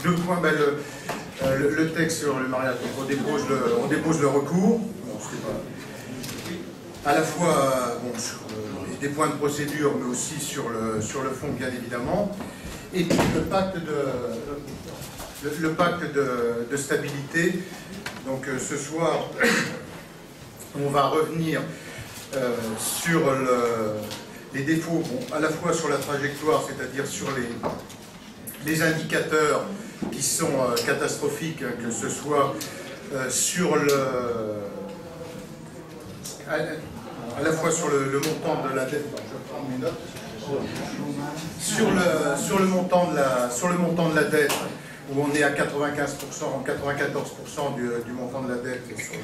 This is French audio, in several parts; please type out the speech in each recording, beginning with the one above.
Deux points. Ben, le texte sur le mariage, on dépose le recours. Bon, à la fois bon, sur des points de procédure, mais aussi sur le fond, bien évidemment. Et puis le pacte de stabilité. Donc ce soir, on va revenir sur les défauts, bon, à la fois sur la trajectoire, c'est-à-dire sur les indicateurs qui sont catastrophiques, hein, que ce soit sur à la fois sur le montant de la dette, je prends mes notes, sur le montant de la dette, où on est à 95%, 94% du montant de la dette sur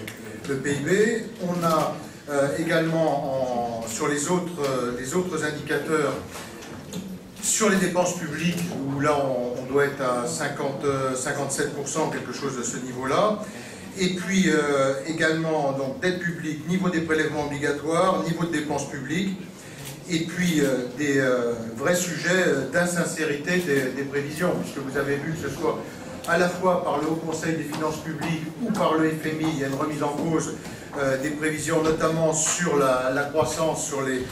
le PIB. On a également sur les autres indicateurs, sur les dépenses publiques, où là on doit être à 57%, quelque chose de ce niveau-là. Et puis également donc dette publique, niveau des prélèvements obligatoires, niveau de dépenses publiques, et puis des vrais sujets d'insincérité des prévisions, puisque vous avez vu que ce soit à la fois par le Haut Conseil des finances publiques ou par le FMI, il y a une remise en cause des prévisions, notamment sur la croissance, sur le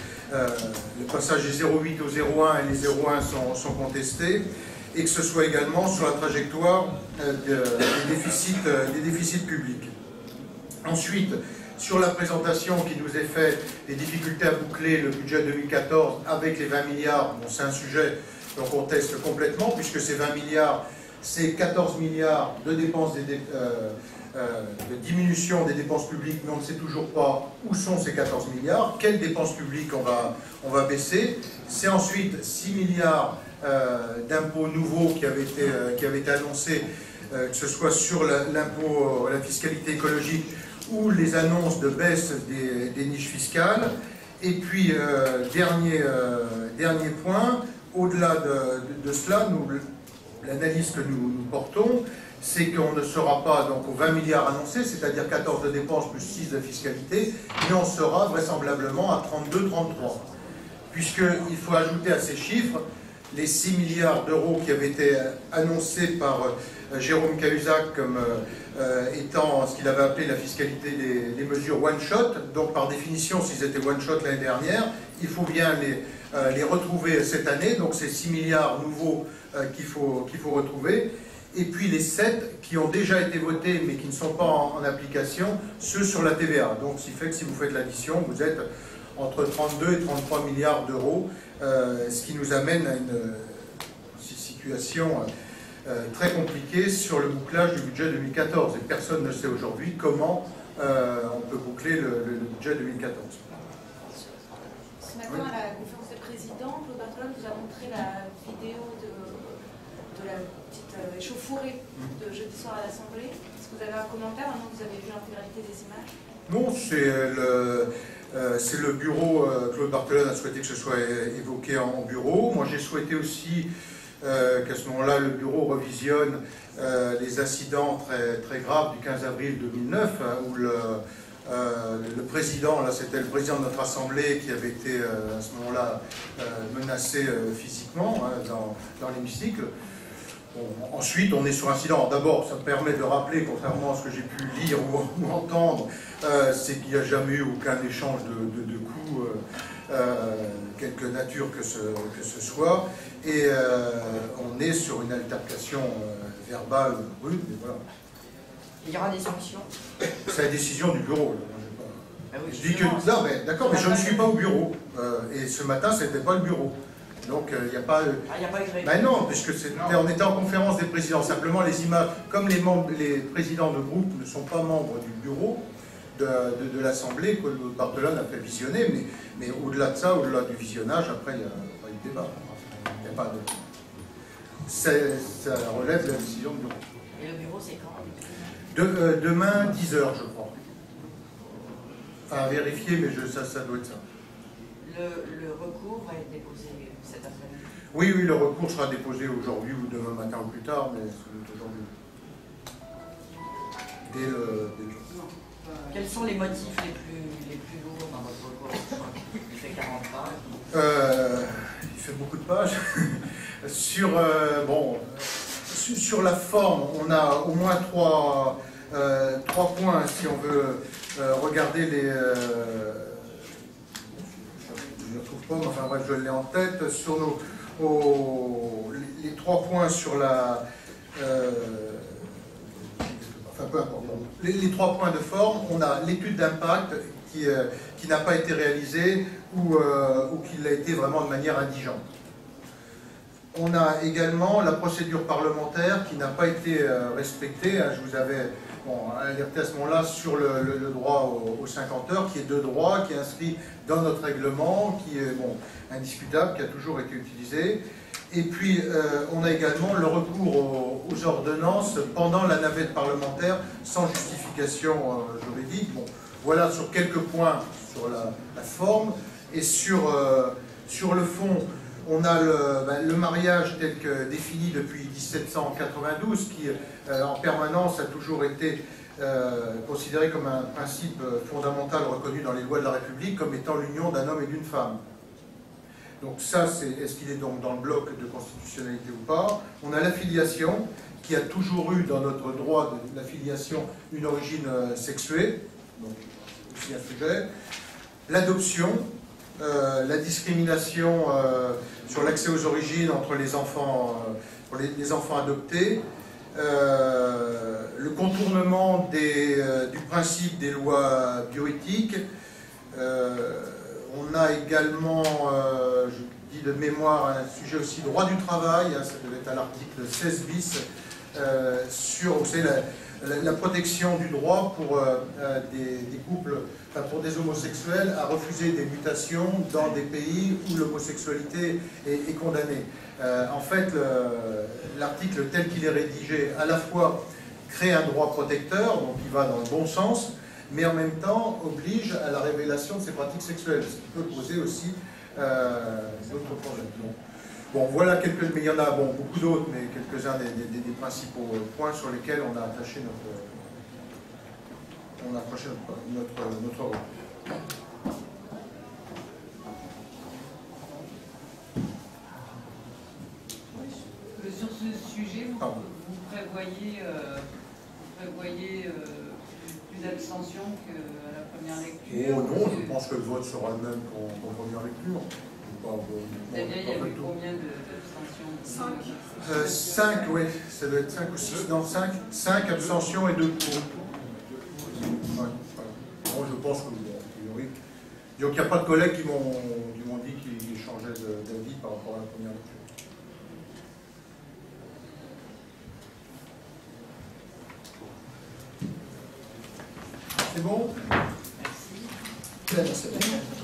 passage des 0,8 au 0,1, et les 0,1 sont contestés, et que ce soit également sur la trajectoire des déficits publics. Ensuite, sur la présentation qui nous est faite, les difficultés à boucler le budget 2014 avec les 20 milliards, bon, c'est un sujet qu'on conteste complètement, puisque ces 20 milliards, c'est 14 milliards de dépenses, de diminution des dépenses publiques, mais on ne sait toujours pas où sont ces 14 milliards, quelles dépenses publiques on va baisser. C'est ensuite 6 milliards d'impôts nouveaux qui avaient été annoncés, que ce soit sur l'impôt, la fiscalité écologique, ou les annonces de baisse des niches fiscales. Et puis, dernier point, au-delà de cela, l'analyse que nous portons, c'est qu'on ne sera pas donc aux 20 milliards annoncés, c'est-à-dire 14 de dépenses plus 6 de fiscalité, mais on sera vraisemblablement à 32-33. Puisqu'il faut ajouter à ces chiffres les 6 milliards d'euros qui avaient été annoncés par Jérôme Cahuzac comme étant ce qu'il avait appelé la fiscalité des mesures one-shot. Donc par définition, s'ils étaient one-shot l'année dernière, il faut bien les retrouver cette année. Donc c'est 6 milliards nouveaux qu'il faut retrouver. Et puis les 7 qui ont déjà été votés mais qui ne sont pas en application, ceux sur la TVA. Donc ce qui fait que si vous faites l'addition, vous êtes entre 32 et 33 milliards d'euros, ce qui nous amène à une situation très compliquée sur le bouclage du budget 2014. Et personne ne sait aujourd'hui comment on peut boucler le budget 2014. Ce matin, à la conférence des présidents, Claude Barthelone vous a montré la vidéo de la petite échauffourée de jeudi soir à l'Assemblée. Est-ce que vous avez un commentaire maintenant que vous avez vu l'intégralité des images? Non, c'est le bureau, Claude Barthelone a souhaité que ce soit évoqué en bureau. Moi j'ai souhaité aussi qu'à ce moment-là le bureau revisionne les incidents très, très graves du 15 avril 2009, hein, où le président, là c'était le président de notre Assemblée qui avait été à ce moment-là menacé physiquement hein, dans l'hémicycle. Bon, ensuite, on est sur incident. D'abord, ça me permet de rappeler, contrairement à ce que j'ai pu lire ou entendre, c'est qu'il n'y a jamais eu aucun échange de coups, quelque nature que ce soit. Et on est sur une altercation verbale rude, mais voilà. Il y aura des sanctions. C'est la décision du bureau. Ah oui, je dis que, non, mais d'accord, mais je ne suis pas au bureau. Et ce matin, ce n'était pas le bureau. Donc il n'y a pas... Ben non, puisque on était en conférence des présidents. Simplement les images, comme les présidents de groupe ne sont pas membres du bureau de l'Assemblée, que Barthelone a fait visionner, mais au-delà de ça, au-delà du visionnage, après il n'y a pas eu de débat. Il n'y a pas de... Ça relève de la décision du bureau. Et le bureau c'est quand? Demain, 10 h, je crois. Enfin, à vérifier, mais ça doit être ça. Le recours va être déposé cet après-midi? Oui, le recours sera déposé aujourd'hui ou demain matin ou plus tard, mais c'est aujourd'hui. Dès le... Quels sont les motifs les plus lourds dans votre recours? Il fait 40 pages. Il fait beaucoup de pages. Sur la forme, on a au moins trois points si on veut regarder les... je ne le trouve pas, mais enfin bref, je l'ai en tête. Sur les 3 points sur la... enfin peu importe. Les 3 points de forme, on a l'étude d'impact qui n'a pas été réalisée ou qui l'a été vraiment de manière indigente. On a également la procédure parlementaire qui n'a pas été respectée. Je vous avais alerté à ce moment-là sur le droit aux 50 heures, qui est de droit, qui est inscrit dans notre règlement, qui est indiscutable, qui a toujours été utilisé. Et puis, on a également le recours aux ordonnances pendant la navette parlementaire, sans justification juridique. Voilà sur quelques points sur la forme. Et sur le fond, on a le mariage tel que défini depuis 1792, qui en permanence a toujours été considéré comme un principe fondamental reconnu dans les lois de la République comme étant l'union d'un homme et d'une femme. Donc ça, est-ce qu'il est donc dans le bloc de constitutionnalité ou pas? On a l'affiliation, qui a toujours eu dans notre droit de l'affiliation une origine sexuée, donc aussi un sujet. L'adoption, la discrimination sur l'accès aux origines entre les enfants, pour les enfants adoptés, le contournement du principe des lois bioéthiques. On a également, je dis de mémoire, un sujet aussi droit du travail, ça devait être à l'article 16 bis, sur, vous savez, la protection du droit pour des couples, enfin pour des homosexuels à refuser des mutations dans des pays où l'homosexualité est condamnée. En fait, l'article tel qu'il est rédigé, à la fois crée un droit protecteur, donc il va dans le bon sens, mais en même temps oblige à la révélation de ces pratiques sexuelles, ce qui peut poser aussi d'autres problèmes. Bon, voilà quelques, mais il y en a beaucoup d'autres, mais quelques-uns des principaux points sur lesquels on a attaché notre rôle. Sur ce sujet, vous prévoyez plus d'abstention qu'à la première lecture? Oh non, je pense que le vote sera le même qu'en première lecture. Il y avait combien d'abstentions? 5, oui, ça doit être 5 ou 6, non 5 abstentions et 2 pour. Ouais, bon, je pense que, oui. Donc il n'y a pas de collègues qui m'ont dit qu'ils changeaient d'avis par rapport à la première lecture. C'est bon? Merci. Merci.